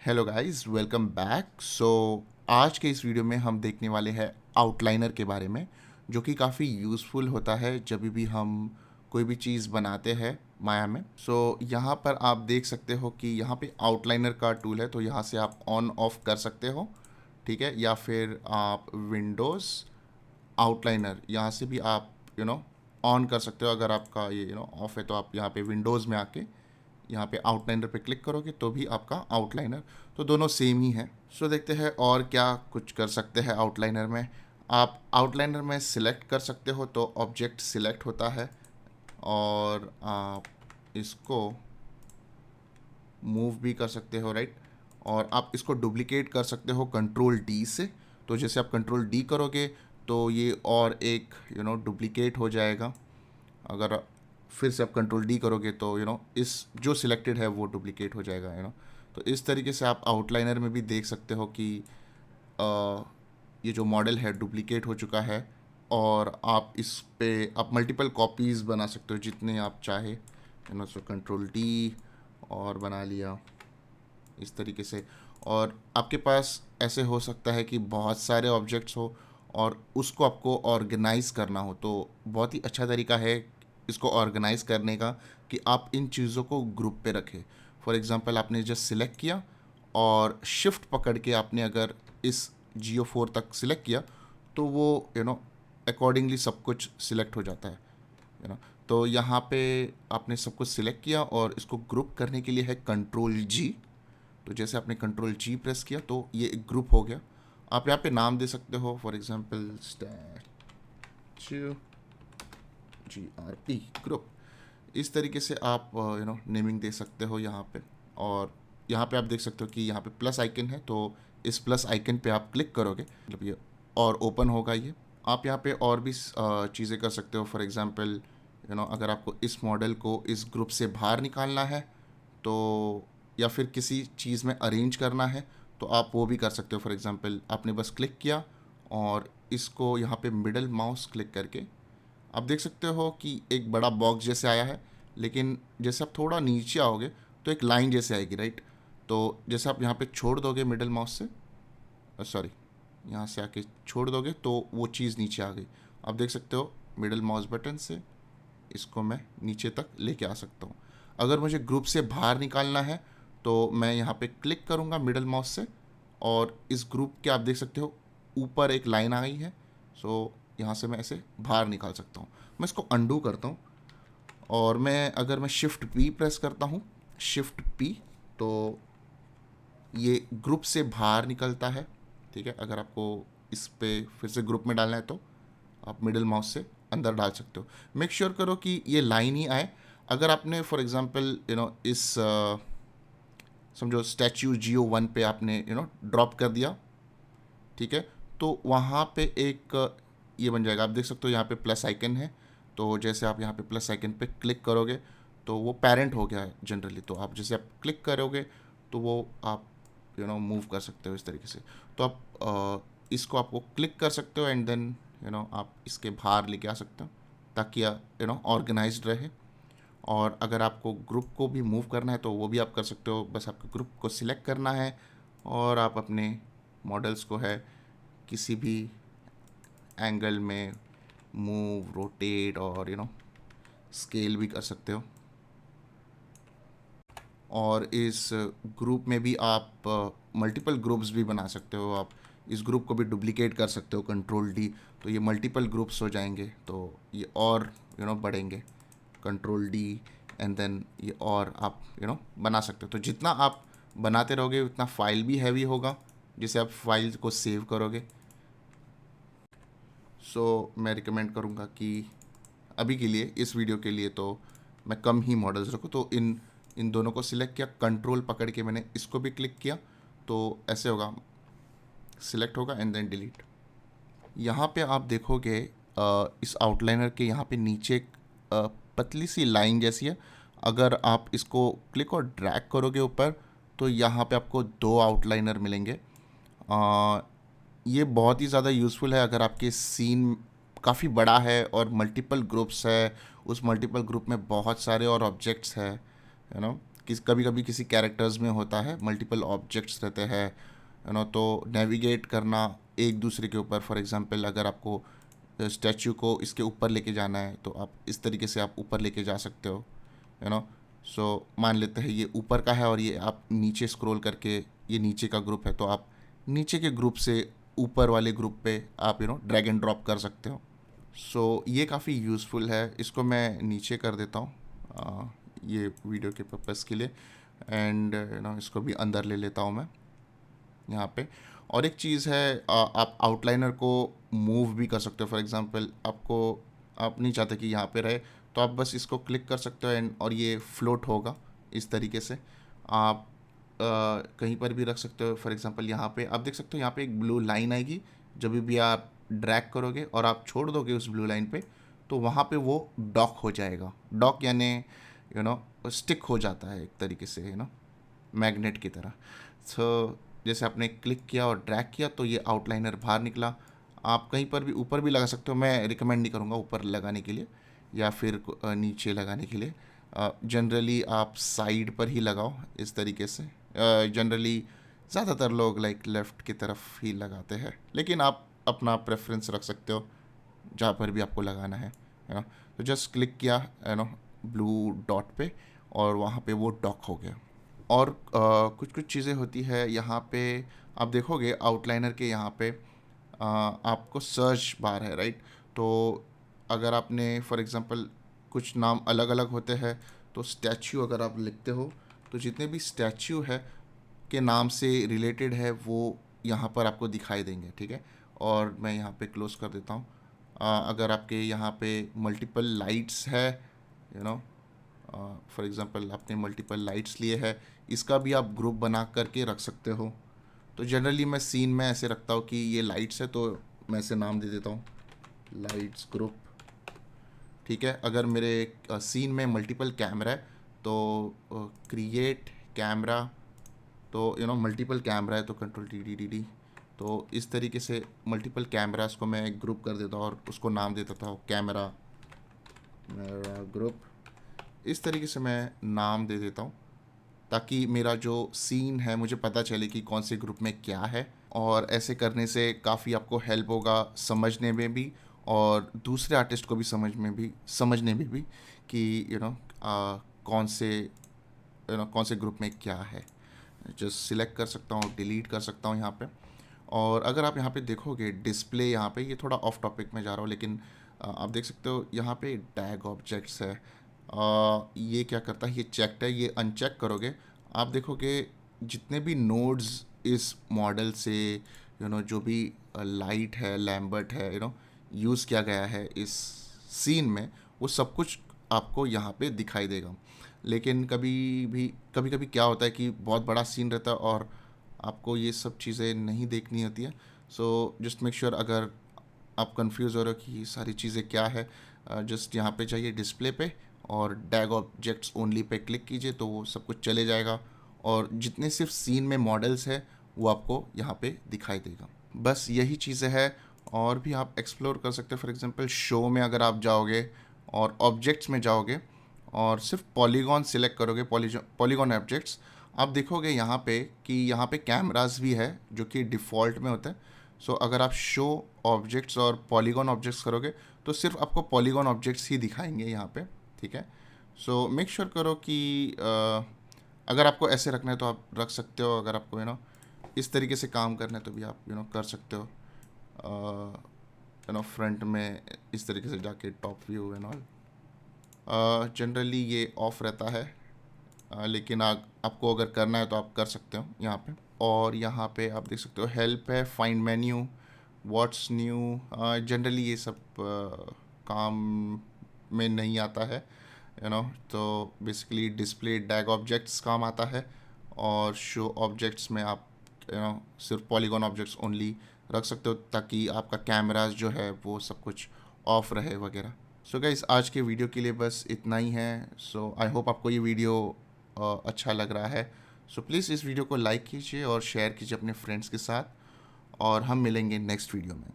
Hello guys, welcome back. आज के इस वीडियो में हम देखने वाले हैं आउटलाइनर के बारे में, जो कि काफ़ी यूज़फुल होता है जब भी हम कोई भी चीज़ बनाते हैं माया में। यहाँ पर आप देख सकते हो कि यहाँ पे आउटलाइनर का टूल है, तो यहाँ से आप ऑन ऑफ कर सकते हो, ठीक है। या फिर आप विंडोज़ आउटलाइनर यहाँ से भी आप ऑन कर सकते हो। अगर आपका ये ऑफ है तो आप यहाँ पे विंडोज़ में आके यहाँ पे आउटलाइनर पे क्लिक करोगे तो भी आपका आउटलाइनर, तो दोनों सेम ही है। देखते हैं और क्या कुछ कर सकते हैं आउटलाइनर में। आप आउटलाइनर में सिलेक्ट कर सकते हो तो ऑब्जेक्ट सिलेक्ट होता है, और आप इसको मूव भी कर सकते हो, राइट। और आप इसको डुप्लीकेट कर सकते हो कंट्रोल डी से। तो जैसे आप कंट्रोल डी करोगे तो ये और एक डुप्लीकेट हो जाएगा। अगर फिर से आप कंट्रोल डी करोगे तो इस जो सिलेक्टेड है वो डुप्लीकेट हो जाएगा। तो इस तरीके से आप आउटलाइनर में भी देख सकते हो कि अ, ये जो मॉडल है डुप्लीकेट हो चुका है, और आप इस पे आप मल्टीपल कॉपीज़ बना सकते हो जितने आप चाहे। कंट्रोल डी और बना लिया इस तरीके से। और आपके पास ऐसे हो सकता है कि बहुत सारे ऑब्जेक्ट्स हो और उसको आपको ऑर्गेनाइज करना हो, तो बहुत ही अच्छा तरीका है इसको ऑर्गेनाइज करने का कि आप इन चीज़ों को ग्रुप पे रखें। फॉर एग्जांपल आपने जस्ट सिलेक्ट किया और शिफ्ट पकड़ के आपने अगर इस Geo4 तक सिलेक्ट किया तो वो अकॉर्डिंगली सब कुछ सिलेक्ट हो जाता है। यू नो तो यहाँ पे आपने सब कुछ सिलेक्ट किया और इसको ग्रुप करने के लिए है कंट्रोल जी। तो जैसे आपने कंट्रोल जी प्रेस किया तो ये एक ग्रुप हो गया। आप यहाँ पे नाम दे सकते हो, for example statue GRP group. इस तरीके से आप नेमिंग दे सकते हो यहाँ पे। और यहाँ पे आप देख सकते हो कि यहाँ पे प्लस आइकन है, तो इस प्लस आइकन पे आप क्लिक करोगे मतलब ये और ओपन होगा ये। आप यहाँ पे और भी चीज़ें कर सकते हो। फॉर एग्जांपल अगर आपको इस मॉडल को इस ग्रुप से बाहर निकालना है तो, या फिर किसी चीज़ में अरेंज करना है तो आप वो भी कर सकते हो। फॉर एग्जांपल आपने बस क्लिक किया और इसको यहाँ पे मिडल माउस क्लिक करके आप देख सकते हो कि एक बड़ा बॉक्स जैसे आया है, लेकिन जैसे आप थोड़ा नीचे आओगे तो एक लाइन जैसे आएगी, राइट। तो जैसे आप यहाँ पे छोड़ दोगे मिडल माउस से, सॉरी, यहाँ से आके छोड़ दोगे तो वो चीज़ नीचे आ गई। आप देख सकते हो मिडल माउस बटन से इसको मैं नीचे तक लेके आ सकता हूँ। अगर मुझे ग्रुप से बाहर निकालना है तो मैं यहाँ पे क्लिक करूँगा मिडल माउस से, और इस ग्रुप के आप देख सकते हो ऊपर एक लाइन आ गई है। यहाँ से मैं ऐसे बाहर निकाल सकता हूँ। मैं इसको अंडू करता हूँ, और अगर मैं शिफ्ट पी प्रेस करता हूँ, शिफ्ट पी, तो ये ग्रुप से बाहर निकलता है, ठीक है। अगर आपको इस पे फिर से ग्रुप में डालना है तो आप मिडिल माउस से अंदर डाल सकते हो। मेक श्योर करो कि ये लाइन ही आए। अगर आपने फॉर एग्जांपल इस समझो स्टैचू Geo1 पे आपने ड्रॉप कर दिया, ठीक है, तो वहाँ पे एक ये बन जाएगा। आप देख सकते हो यहाँ पे प्लस आइकन है, तो जैसे आप यहाँ पे प्लस आइकन पे क्लिक करोगे तो वो पेरेंट हो गया है जनरली। तो आप जैसे आप क्लिक करोगे तो वो आप मूव कर सकते हो इस तरीके से। तो आप इसको आपको क्लिक कर सकते हो एंड देन आप इसके बाहर लेके आ सकते हो ताकि ऑर्गेनाइज्ड रहे। और अगर आपको ग्रुप को भी मूव करना है तो वो भी आप कर सकते हो। बस आपको ग्रुप को सिलेक्ट करना है और आप अपने मॉडल्स को है किसी भी एंगल में मूव, रोटेट और स्केल भी कर सकते हो। और इस ग्रुप में भी आप मल्टीपल ग्रुप्स भी बना सकते हो। आप इस ग्रुप को भी डुप्लीकेट कर सकते हो कंट्रोल डी, तो ये मल्टीपल ग्रुप्स हो जाएंगे, तो ये और बढ़ेंगे। कंट्रोल डी एंड देन ये और आप बना सकते हो। तो जितना आप बनाते रहोगे उतना फाइल भी हैवी होगा जिसे आप फाइल को सेव करोगे। मैं रिकमेंड करूँगा कि अभी के लिए, इस वीडियो के लिए तो मैं कम ही मॉडल्स रखूँ। तो इन इन दोनों को सिलेक्ट किया, कंट्रोल पकड़ के मैंने इसको भी क्लिक किया, तो ऐसे होगा, सिलेक्ट होगा एंड देन डिलीट। यहाँ पे आप देखोगे इस आउटलाइनर के यहाँ पे नीचे एक पतली सी लाइन जैसी है। अगर आप इसको क्लिक और ड्रैग करोगे ऊपर तो यहाँ पे आपको दो आउटलाइनर मिलेंगे। ये बहुत ही ज़्यादा यूज़फुल है अगर आपके सीन काफ़ी बड़ा है और मल्टीपल ग्रुप्स है, उस मल्टीपल ग्रुप में बहुत सारे और ऑब्जेक्ट्स है। कभी कभी किसी कैरेक्टर्स में होता है, मल्टीपल ऑब्जेक्ट्स रहते हैं, तो नेविगेट करना एक दूसरे के ऊपर। फॉर एग्जांपल अगर आपको स्टैचू को इसके ऊपर लेके जाना है तो आप इस तरीके से आप ऊपर लेके जा सकते हो, यू नो सो मान लेते हैं ये ऊपर का है और ये आप नीचे स्क्रॉल करके, ये नीचे का ग्रुप है तो आप नीचे के ग्रुप से ऊपर वाले ग्रुप पे आप ड्रैग एंड ड्रॉप कर सकते हो। ये काफ़ी यूज़फुल है। इसको मैं नीचे कर देता हूँ ये वीडियो के पर्पज़ के लिए, एंड इसको भी अंदर ले लेता हूँ मैं यहाँ पे। और एक चीज़ है, आप आउटलाइनर को मूव भी कर सकते हो। फॉर एग्जांपल आप नहीं चाहते कि यहाँ पे रहे, तो आप बस इसको क्लिक कर सकते हो और ये फ्लोट होगा इस तरीके से। आप कहीं पर भी रख सकते हो। फॉर एग्जांपल यहाँ पे आप देख सकते हो, यहाँ पे एक ब्लू लाइन आएगी। जब भी आप ड्रैग करोगे और आप छोड़ दोगे उस ब्लू लाइन पे, तो वहाँ पे वो डॉक हो जाएगा। डॉक यानी स्टिक हो जाता है एक तरीके से, मैग्नेट की तरह। जैसे आपने क्लिक किया और ड्रैग किया तो ये आउटलाइनर बाहर निकला। आप कहीं पर भी ऊपर भी लगा सकते हो। मैं रिकमेंड नहीं करूँगा ऊपर लगाने के लिए या फिर नीचे लगाने के लिए। जनरली आप साइड पर ही लगाओ इस तरीके से। जनरली ज़्यादातर लोग लाइक लेफ़्ट की तरफ ही लगाते हैं, लेकिन आप अपना प्रेफरेंस रख सकते हो जहाँ पर भी आपको लगाना है ना। तो जस्ट क्लिक किया ब्लू डॉट पे और वहाँ पे वो डॉक हो गया। और कुछ कुछ चीज़ें होती है यहाँ पे। आप देखोगे आउटलाइनर के यहाँ पे आपको सर्च बार है, राइट। तो अगर आपने फॉर एग्जांपल कुछ नाम अलग अलग होते हैं, तो स्टैचू अगर आप लिखते हो तो जितने भी स्टैचू है के नाम से रिलेटेड है वो यहाँ पर आपको दिखाई देंगे, ठीक है। और मैं यहाँ पे क्लोज़ कर देता हूँ। अगर आपके यहाँ पे मल्टीपल लाइट्स है, फॉर एग्जांपल आपने मल्टीपल लाइट्स लिए है, इसका भी आप ग्रुप बना करके रख सकते हो। तो जनरली मैं सीन में ऐसे रखता हूँ कि ये लाइट्स है तो मैं इसे नाम दे देता हूँ लाइट्स ग्रुप, ठीक है। अगर मेरे सीन में मल्टीपल कैमरा है तो क्रिएट कैमरा, तो मल्टीपल कैमरा है तो कंट्रोल टी, तो इस तरीके से मल्टीपल कैमरास को मैं ग्रुप कर देता हूँ और उसको नाम दे देता हूँ कैमरा मेरा ग्रुप। इस तरीके से मैं नाम दे देता हूँ ताकि मेरा जो सीन है मुझे पता चले कि कौन से ग्रुप में क्या है। और ऐसे करने से काफ़ी आपको हेल्प होगा समझने में भी, और दूसरे आर्टिस्ट को भी समझने में भी कि कौन से ग्रुप में क्या है। जस्ट सिलेक्ट कर सकता हूँ, डिलीट कर सकता हूँ यहाँ पे। और अगर आप यहाँ पे देखोगे डिस्प्ले, यहाँ पे ये थोड़ा ऑफ टॉपिक में जा रहा हूँ, लेकिन आप देख सकते हो यहाँ पे टैग ऑब्जेक्ट्स है। ये क्या करता है, ये चेक्ड है, ये अनचेक करोगे आप देखोगे जितने भी नोड्स इस मॉडल से जो भी लाइट है, लैम्बर्ट है, यूज़ किया गया है इस सीन में, वो सब कुछ आपको यहाँ पे दिखाई देगा। लेकिन कभी कभी क्या होता है कि बहुत बड़ा सीन रहता है और आपको ये सब चीज़ें नहीं देखनी होती है। सो जस्ट मेक श्योर, अगर आप कंफ्यूज हो रहे हो कि ये सारी चीज़ें क्या है, जस्ट यहाँ पे जाइए डिस्प्ले पे और tag objects only pay click कीजिए तो वो सब कुछ चले जाएगा और जितने सिर्फ सीन में मॉडल्स है वो आपको यहाँ पे दिखाई देगा। बस यही चीज़ें हैं, और भी आप एक्सप्लोर कर सकते हैं। फॉर एग्जांपल शो में अगर आप जाओगे और ऑब्जेक्ट्स में जाओगे और सिर्फ पॉलीगॉन सिलेक्ट करोगे, पॉलीगॉन ऑब्जेक्ट्स, आप देखोगे यहाँ पे कि यहाँ पे कैमरास भी है जो कि डिफ़ॉल्ट में होता है। सो अगर आप शो ऑब्जेक्ट्स और पॉलीगॉन ऑब्जेक्ट्स करोगे तो सिर्फ आपको पॉलीगॉन ऑब्जेक्ट्स ही दिखाएंगे यहाँ पे, ठीक है। सो मेक श्योर करो कि अगर आपको ऐसे रखना है तो आप रख सकते हो, अगर आपको इस तरीके से काम करना है तो भी आप कर सकते हो। फ्रंट में इस तरीके से जाके top view and all. Generally ये ऑफ रहता है, लेकिन आपको अगर करना है तो आप कर सकते हो यहाँ पे। और यहाँ पे आप देख सकते हो हेल्प है, find menu, what's new. Generally ये सब काम में नहीं आता है, तो बेसिकली डिस्प्ले टैग ऑब्जेक्ट्स काम आता है, और शो ऑब्जेक्ट्स में आप सिर्फ पॉलीगॉन ऑब्जेक्ट्स ओनली रख सकते हो ताकि आपका कैमरास जो है वो सब कुछ ऑफ रहे वगैरह। सो गाइस, आज के वीडियो के लिए बस इतना ही है। सो आई होप आपको ये वीडियो अच्छा लग रहा है। सो प्लीज़ इस वीडियो को लाइक कीजिए और शेयर कीजिए अपने फ्रेंड्स के साथ, और हम मिलेंगे नेक्स्ट वीडियो में।